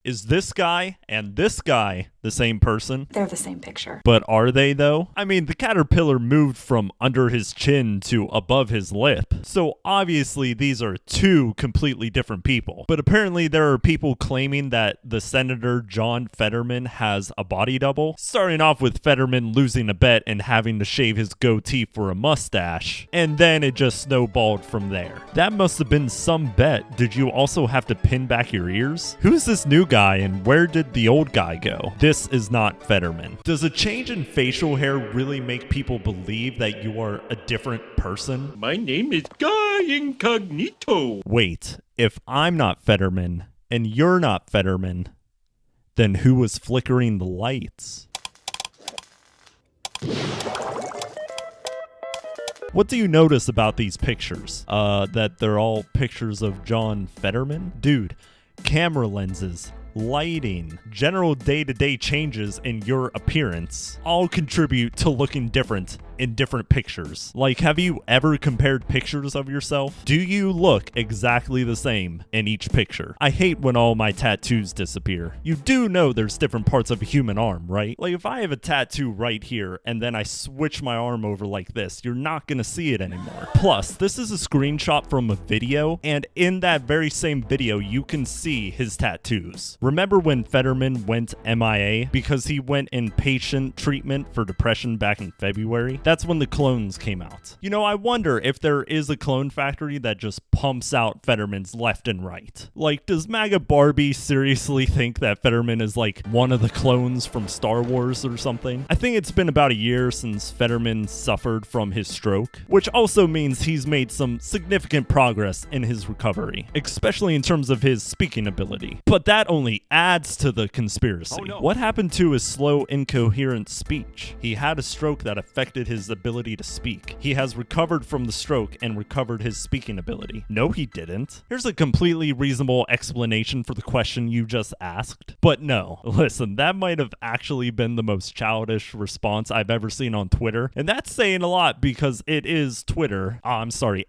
Is this guy and this guy the same person? They're the same picture. But are they though? I mean, the caterpillar moved from under his chin to above his lip. So obviously these are two completely different people. But apparently there are people claiming that the Senator John Fetterman has a body double. Starting off with Fetterman losing a bet and having to shave his goatee for a mustache. And then it just snowballed from there. That must have been some bet. Did you also have to pin back your ears? Who's this new guy and where did the old guy go? This is not Fetterman. Does a change in facial hair really make people believe that you are a different person? My name is Guy Incognito. Wait, if I'm not Fetterman and you're not Fetterman, then who was flickering the lights? What do you notice about these pictures? That they're all pictures of John Fetterman? Dude, camera lenses, lighting, general day-to-day changes in your appearance all contribute to looking different in different pictures. Like, have you ever compared pictures of yourself? Do you look exactly the same in each picture? I hate when all my tattoos disappear. You do know there's different parts of a human arm, right? Like, if I have a tattoo right here and then I switch my arm over like this, you're not gonna see it anymore. Plus, this is a screenshot from a video, and in that very same video, you can see his tattoos. Remember when Fetterman went MIA because he went in patient treatment for depression back in February? That's when the clones came out. You know, I wonder if there is a clone factory that just pumps out Fettermans left and right. Like, does MAGA Barbie seriously think that Fetterman is like one of the clones from Star Wars or something? I think it's been about a year since Fetterman suffered from his stroke, which also means he's made some significant progress in his recovery, especially in terms of his speaking ability. But that only adds to the conspiracy. Oh, no. What happened to his slow, incoherent speech? He had a stroke that affected his ability to speak. He has recovered from the stroke and recovered his speaking ability. No, he didn't. Here's a completely reasonable explanation for the question you just asked. But no, listen, that might have actually been the most childish response I've ever seen on Twitter. And that's saying a lot because it is Twitter.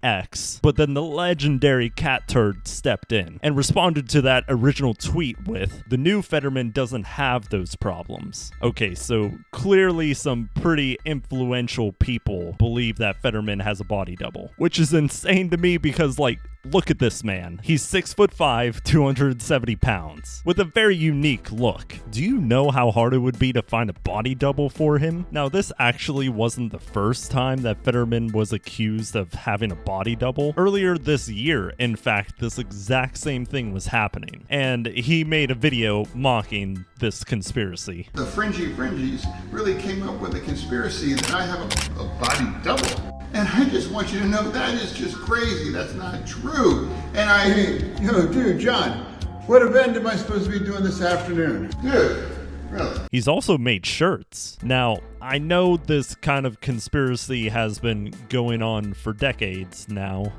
X. But then the legendary cat turd stepped in and responded to that original tweet with, "The new Fetterman doesn't have those problems." Okay, so clearly some pretty influential people believe that Fetterman has a body double, which is insane to me because, like, look at this man. He's 6'5", 270 pounds, with a very unique look. Do you know how hard it would be to find a body double for him? Now, this actually wasn't the first time that Fetterman was accused of having a body double. Earlier this year, in fact, this exact same thing was happening, and he made a video mocking this conspiracy. The fringies really came up with a conspiracy that I have a body double. And I just want you to know that is just crazy. That's not true. And dude, John, what event am I supposed to be doing this afternoon? Dude, really? He's also made shirts. Now, I know this kind of conspiracy has been going on for decades now.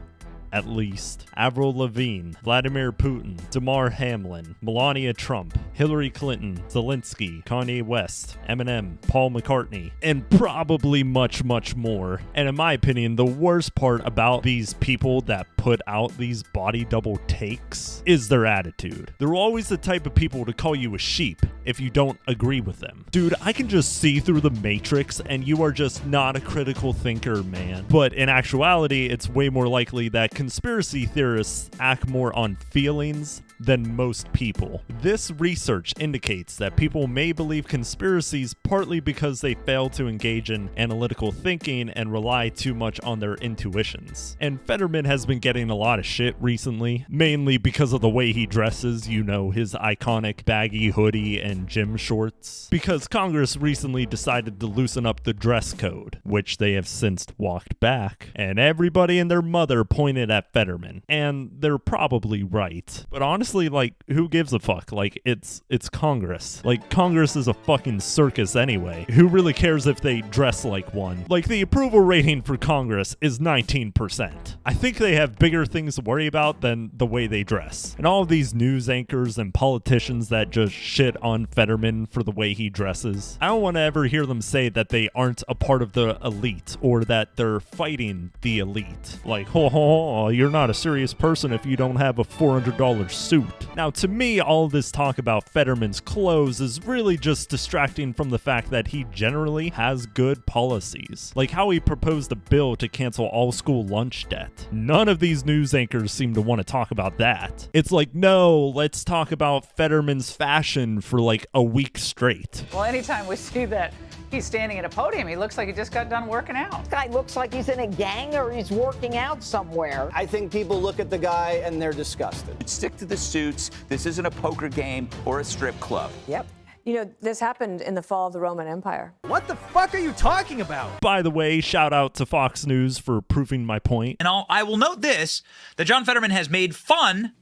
At least. Avril Lavigne, Vladimir Putin, Damar Hamlin, Melania Trump, Hillary Clinton, Zelensky, Kanye West, Eminem, Paul McCartney, and probably much, much more. And in my opinion, the worst part about these people that put out these body double takes is their attitude. They're always the type of people to call you a sheep if you don't agree with them. Dude, I can just see through the matrix and you are just not a critical thinker, man. But in actuality, it's way more likely that conspiracy theorists act more on feelings than most people. This research indicates that people may believe conspiracies partly because they fail to engage in analytical thinking and rely too much on their intuitions. And Fetterman has been getting a lot of shit recently, mainly because of the way he dresses, you know, his iconic baggy hoodie and gym shorts. Because Congress recently decided to loosen up the dress code, which they have since walked back, and everybody and their mother pointed at Fetterman. And they're probably right. But honestly, like, who gives a fuck? Like, it's Congress. Like, Congress is a fucking circus anyway. Who really cares if they dress like one? Like, the approval rating for Congress is 19%. I think they have bigger things to worry about than the way they dress. And all of these news anchors and politicians that just shit on Fetterman for the way he dresses, I don't want to ever hear them say that they aren't a part of the elite or that they're fighting the elite. Like, you're not a serious person if you don't have a $400 suit suit. Now, to me, all this talk about Fetterman's clothes is really just distracting from the fact that he generally has good policies, like how he proposed a bill to cancel all school lunch debt. None of these news anchors seem to want to talk about that. It's like, no, let's talk about Fetterman's fashion for like a week straight. Well, anytime we see that he's standing at a podium, he looks like he just got done working out. This guy looks like he's in a gang or he's working out somewhere. I think people look at the guy and they're disgusted. Stick to the suits. This isn't a poker game or a strip club. Yep. You know, this happened in the fall of the Roman Empire. What the fuck are you talking about? By the way, shout out to Fox News for proving my point. And I will note this, that John Fetterman has made fun.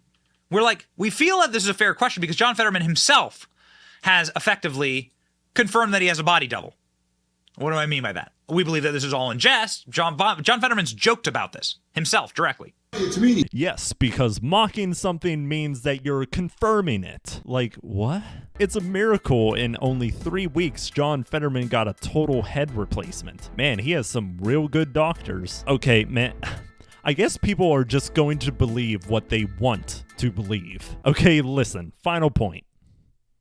We feel that this is a fair question because John Fetterman himself has effectively confirmed that he has a body double. What do I mean by that? We believe that this is all in jest. John Fetterman's joked about this himself directly. It's me. Yes, because mocking something means that you're confirming it. Like, what? It's a miracle in only 3 weeks John Fetterman got a total head replacement. Man, he has some real good doctors. Okay, man. I guess people are just going to believe what they want to believe. Okay, listen, final point.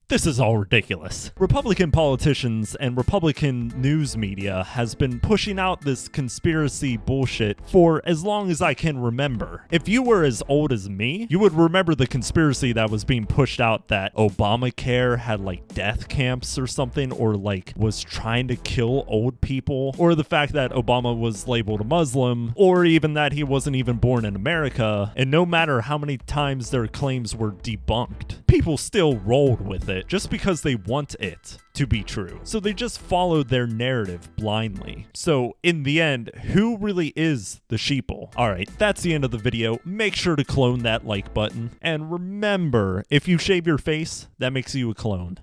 This is all ridiculous. Republican politicians and Republican news media has been pushing out this conspiracy bullshit for as long as I can remember. If you were as old as me, you would remember the conspiracy that was being pushed out that Obamacare had like death camps or something, or like was trying to kill old people, or the fact that Obama was labeled a Muslim, or even that he wasn't even born in America. And no matter how many times their claims were debunked, people still rolled with it just because they want it to be true. So they just followed their narrative blindly. So in the end, who really is the sheeple? Alright, that's the end of the video. Make sure to clone that like button. And remember, if you shave your face, that makes you a clone.